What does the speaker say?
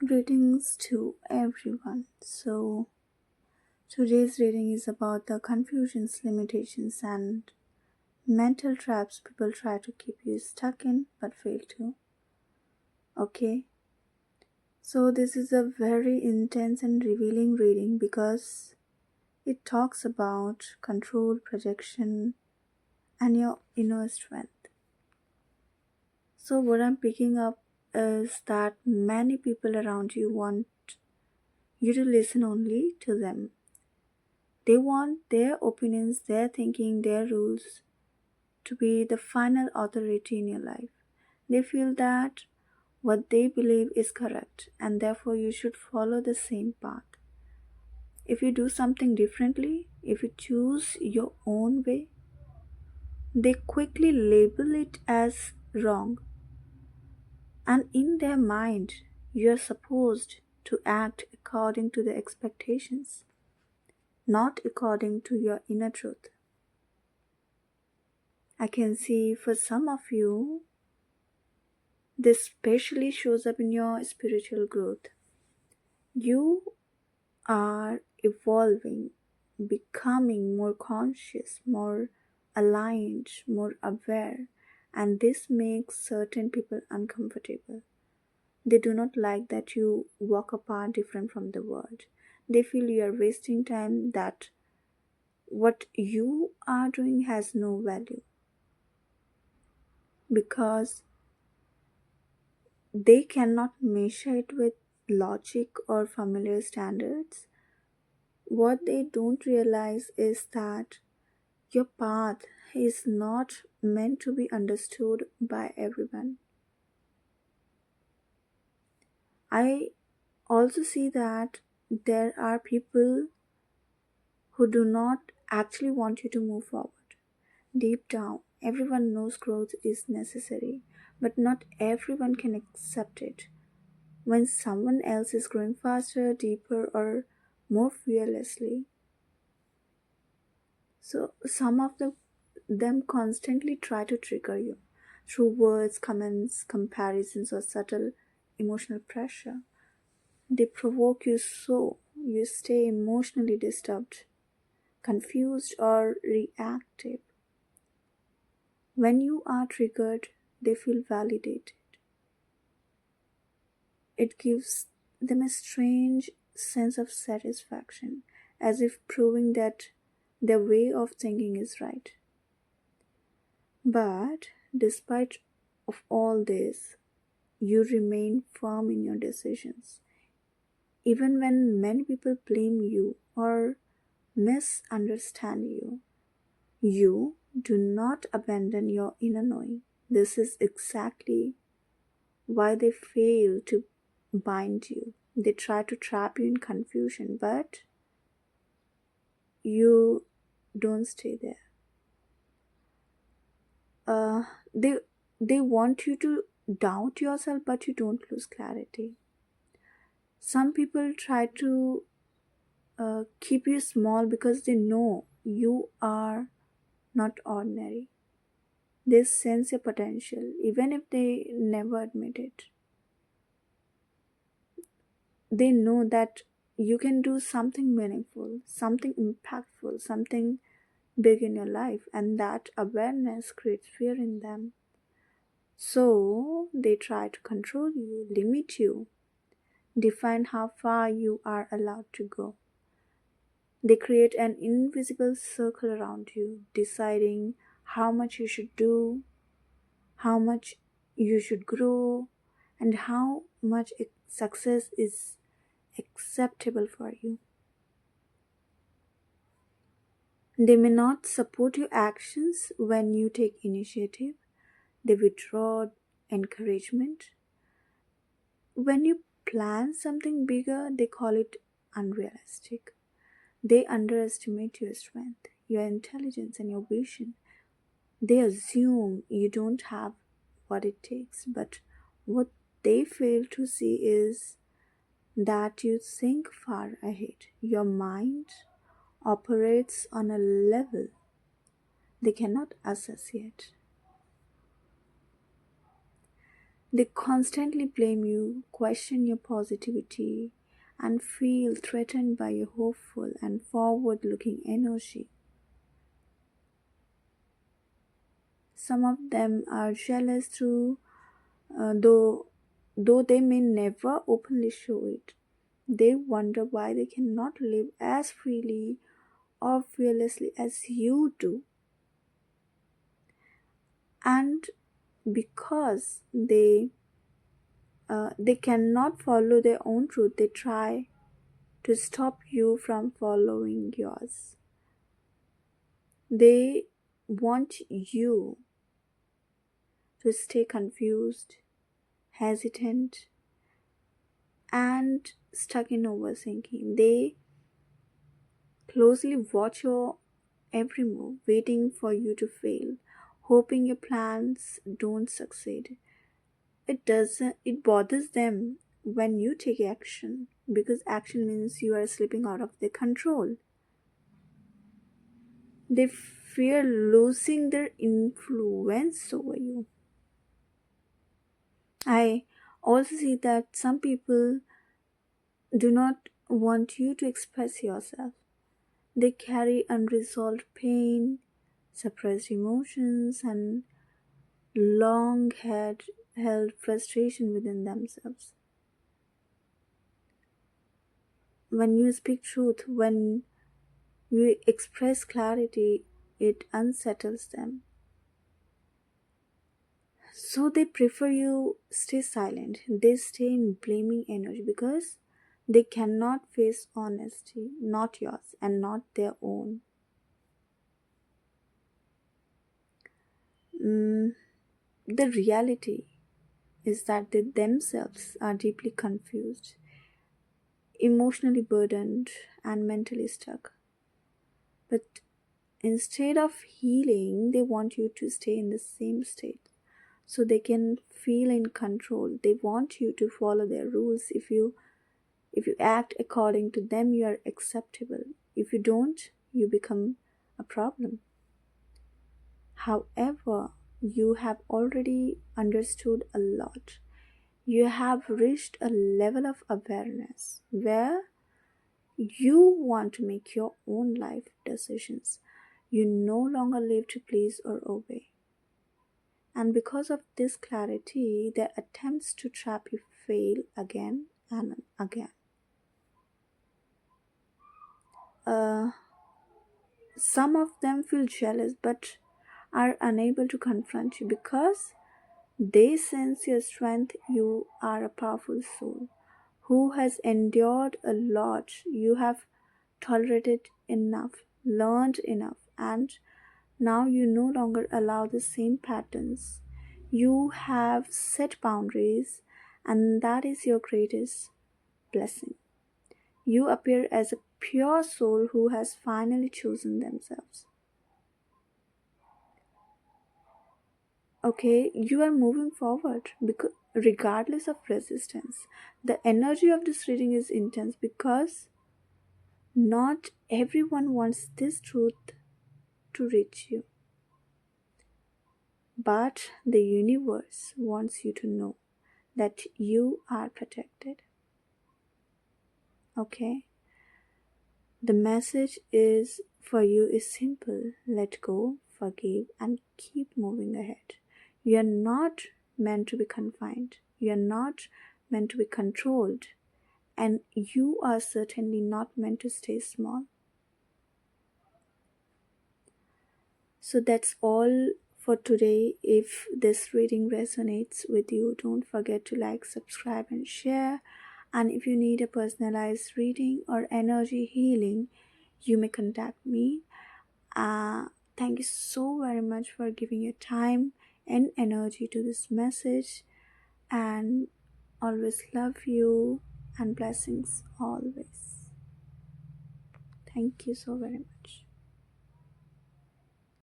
Greetings to everyone. Today's reading is about the confusions, limitations, and mental traps people try to keep you stuck in but fail to. Okay, so this is a very intense and revealing reading because it talks about control, projection, and your inner strength. So, what I'm picking up is that many people around you want you to listen only to them. They want their opinions, their thinking, their rules to be the final authority in your life. They feel that what they believe is correct and therefore you should follow the same path. If you do something differently, if you choose your own way, they quickly label it as wrong. And in their mind, you are supposed to act according to their expectations, not according to your inner truth. I can see for some of you, this especially shows up in your spiritual growth. You are evolving, becoming more conscious, more aligned, more aware, and this makes certain people uncomfortable. They do not like that you walk apart different from the world. They feel you are wasting time, that what you are doing has no value because they cannot measure it with logic or familiar standards. What they don't realize is that your path is not meant to be understood by everyone. I also see that there are people who do not actually want you to move forward. Deep down, everyone knows growth is necessary, but not everyone can accept it. When someone else is growing faster, deeper, or more fearlessly. So some of them constantly try to trigger you through words, comments, comparisons, or subtle emotional pressure. They provoke you so you stay emotionally disturbed, confused, or reactive. When you are triggered, they feel validated. It gives them a strange sense of satisfaction, as if proving that their way of thinking is right. But despite of all this, you remain firm in your decisions. Even when many people blame you or misunderstand you, you do not abandon your inner knowing. This is exactly why they fail to bind you. They try to trap you in confusion, but you don't stay there. Uh, they they want you to doubt yourself, but you don't lose clarity. Some people try to keep you small because they know you are not ordinary. They sense your potential, even if they never admit it. They know that you can do something meaningful, something impactful, something big in your life, and that awareness creates fear in them. So they try to control you, limit you, define how far you are allowed to go. They create an invisible circle around you, deciding how much you should do, how much you should grow, and how much success is acceptable for you. They may not support your actions when you take initiative, they withdraw encouragement. When you plan something bigger, they call it unrealistic. They underestimate your strength, your intelligence, and your vision. They assume you don't have what it takes, but what they fail to see is that you think far ahead. Your mind operates on a level they cannot assess yet. They constantly blame you, question your positivity, and feel threatened by your hopeful and forward looking energy. Some of them are jealous through, though they may never openly show it. They wonder why they cannot live as freely or fearlessly as you do. And because they cannot follow their own truth, they try to stop you from following yours. They want you to stay confused, hesitant, and stuck in overthinking. They closely watch your every move, waiting for you to fail, hoping your plans don't succeed. It bothers them when you take action because action means you are slipping out of their control. They fear losing their influence over you. I also see that some people do not want you to express yourself. They carry unresolved pain, suppressed emotions, and long held frustration within themselves. When you speak truth, when you express clarity, it unsettles them. So they prefer you stay silent. They stay in blaming energy because they cannot face honesty, not yours and not their own. Mm, the reality is that they themselves are deeply confused, emotionally burdened, and mentally stuck. But instead of healing, they want you to stay in the same state so they can feel in control. They want you to follow their rules. If you act according to them, you are acceptable. If you don't, you become a problem. However, you have already understood a lot. You have reached a level of awareness where you want to make your own life decisions. You no longer live to please or obey. And because of this clarity, their attempts to trap you fail again and again. Uh, some of them feel jealous but are unable to confront you because they sense your strength. You are a powerful soul who has endured a lot. You have tolerated enough, learned enough, and now you no longer allow the same patterns. You have set boundaries, and that is your greatest blessing. You appear as a pure soul who has finally chosen themselves. Okay, you are moving forward because regardless of resistance. The energy of this reading is intense because not everyone wants this truth to reach you, but the universe wants you to know that you are protected. Okay, the message is for you is simple: let go, forgive, and keep moving ahead. You are not meant to be confined, you are not meant to be controlled, and you are certainly not meant to stay small. So that's all for today. If this reading resonates with you, don't forget to like, subscribe, and share. And if you need a personalized reading or energy healing, you may contact me. Thank you so very much for giving your time and energy to this message. And always love you and blessings always. Thank you so very much.